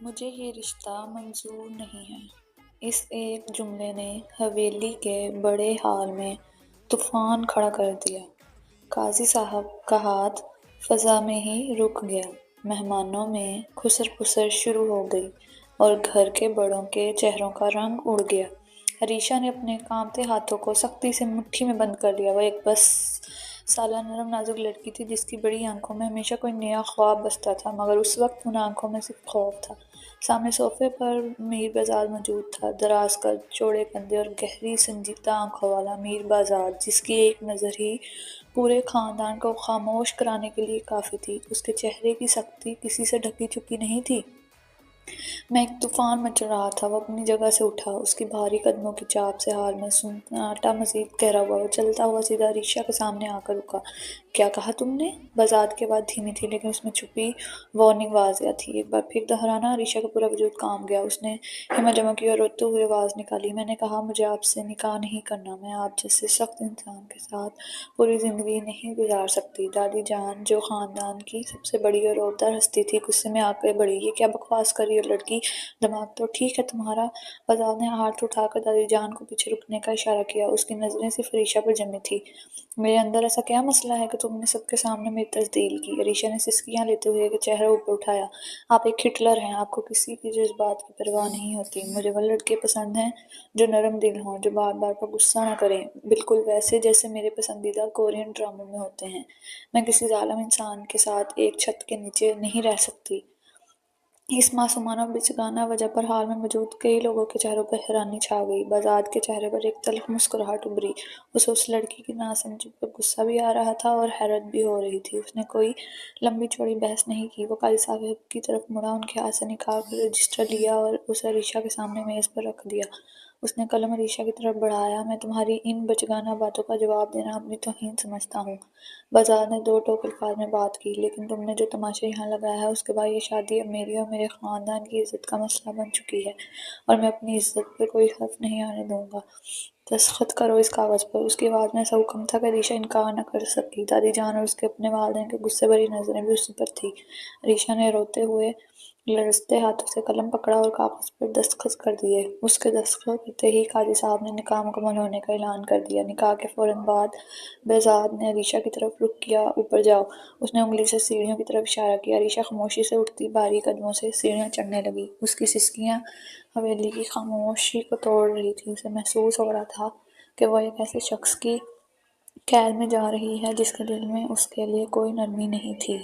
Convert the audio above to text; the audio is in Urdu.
مجھے یہ رشتہ منظور نہیں ہے۔ اس ایک جملے نے حویلی کے بڑے ہال میں طوفان کھڑا کر دیا۔ قاضی صاحب کا ہاتھ فضا میں ہی رک گیا۔ مہمانوں میں خسر پسر شروع ہو گئی اور گھر کے بڑوں کے چہروں کا رنگ اڑ گیا۔ عریشہ نے اپنے کانپتے ہاتھوں کو سختی سے مٹھی میں بند کر لیا۔ وہ ایک 20 سالہ نرم نازک لڑکی تھی جس کی بڑی آنکھوں میں ہمیشہ کوئی نیا خواب بستا تھا، مگر اس وقت ان آنکھوں میں صرف خوف تھا۔ سامنے صوفے پر میر بازار موجود تھا، دراز قد، چوڑے کندھے اور گہری سنجیدہ آنکھوں والا میر بازار، جس کی ایک نظر ہی پورے خاندان کو خاموش کرانے کے لیے کافی تھی۔ اس کے چہرے کی سختی کسی سے ڈھکی چھپی نہیں تھی۔ میں ایک طوفان مچل رہا تھا۔ وہ اپنی جگہ سے اٹھا۔ اس کی بھاری قدموں کی چاپ سے ہال میں سناٹا مزید گہرا ہوا۔ وہ چلتا ہوا سیدھا عریشہ کے سامنے آ کر رکا۔ کیا کہا تم نے؟ بازار کی آواز دھیمی تھی لیکن اس میں چھپی وارننگ واضح تھی۔ ایک بار پھر دہرانا۔ عریشہ کا پورا وجود کانپ گیا۔ اس نے ہمت جمع کی اور روتے ہوئے آواز نکالی، میں نے کہا مجھے آپ سے نکاح نہیں کرنا۔ میں آپ جیسے سخت انسان کے ساتھ پوری زندگی نہیں گزار سکتی۔ دادی جان جو خاندان کی سب سے بڑی اور عہدیدار ہستی تھی، غصے میں آ کے بڑھی، یہ کیا بکواس کر رہی ہو لڑکی؟ دماغ تو ٹھیک ہے تمہارا؟ بازار نے ہاتھ اٹھا کر دادی جان کو پیچھے رکنے کا اشارہ کیا۔ اس کی نظریں صرف عریشہ پر جمی تھیں۔ میرے اندر ایسا کیا مسئلہ ہے کہ تم نے سب کے سامنے میری تصدیق کی؟ عریشہ نے سسکیاں لیتے ہوئے ایک چہرہ اوپر اٹھایا۔ آپ ایک ہٹلر ہیں۔ آپ کو کسی کے جذبات کی پرواہ نہیں ہوتی۔ مجھے وہ لڑکے پسند ہیں جو نرم دل ہوں، جو بار بار پر غصہ نہ کریں، بالکل ویسے جیسے میرے پسندیدہ کورین ڈراموں میں ہوتے ہیں۔ میں کسی ظالم انسان کے ساتھ ایک چھت کے نیچے نہیں رہ سکتی۔ اس معصومانہ اور بچگانہ وجہ پر ہال میں موجود کئی لوگوں کے چہروں پر حیرانی چھا گئی۔ بازار کے چہرے پر ایک تلخ مسکراہٹ ابھری۔ اسے اس لڑکی کی ناسمجھی پر غصہ بھی آ رہا تھا اور حیرت بھی ہو رہی تھی۔ اس نے کوئی لمبی چوڑی بحث نہیں کی۔ وہ قاضی صاحب کی طرف مڑا، ان کے ہاتھ سے نکاح کا رجسٹر لیا اور اسے عریشہ کے سامنے میز پر رکھ دیا۔ اس نے قلم عریشہ کی طرف بڑھایا، میں تمہاری ان بچگانہ باتوں کا جواب دینا اپنی توہین سمجھتا ہوں۔ بازار نے دو ٹوک الفاظ میں بات کی، لیکن تم نے جو تماشا یہاں لگایا ہے اس کے بعد یہ شادی اب میری اور میرے خاندان کی عزت کا مسئلہ بن چکی ہے اور میں اپنی عزت پر کوئی حرف نہیں آنے دوں گا۔ دستخط کرو اس کاغذ پر۔ اس کی آواز میں ایسا حکم تھا کہ عریشہ انکار نہ کر سکی۔ دادی جان اور اس کے اپنے والدین کی غصے بھری نظریں بھی اسی پر تھیں۔ عریشہ نے روتے ہوئے لرزتے ہاتھوں سے قلم پکڑا اور کاغذ پر دستخط کر دیے۔ اس کے دستخط کرتے ہی قاضی صاحب نے نکاح مکمل ہونے کا اعلان کر دیا۔ نکاح کے فوراً بعد بہزاد نے عریشہ کی طرف رخ کیا۔ اوپر جاؤ۔ اس نے انگلی سے سیڑھیوں کی طرف اشارہ کیا۔ عریشہ خاموشی سے اٹھتی بھاری قدموں سے سیڑھیاں چڑھنے لگی۔ اس کی سسکیاں حویلی کی خاموشی کو توڑ رہی تھیں۔ اسے محسوس ہو رہا تھا کہ وہ ایک ایسے شخص کی قید میں جا رہی ہے جس کے دل میں اس کے لیے کوئی نرمی نہیں تھی۔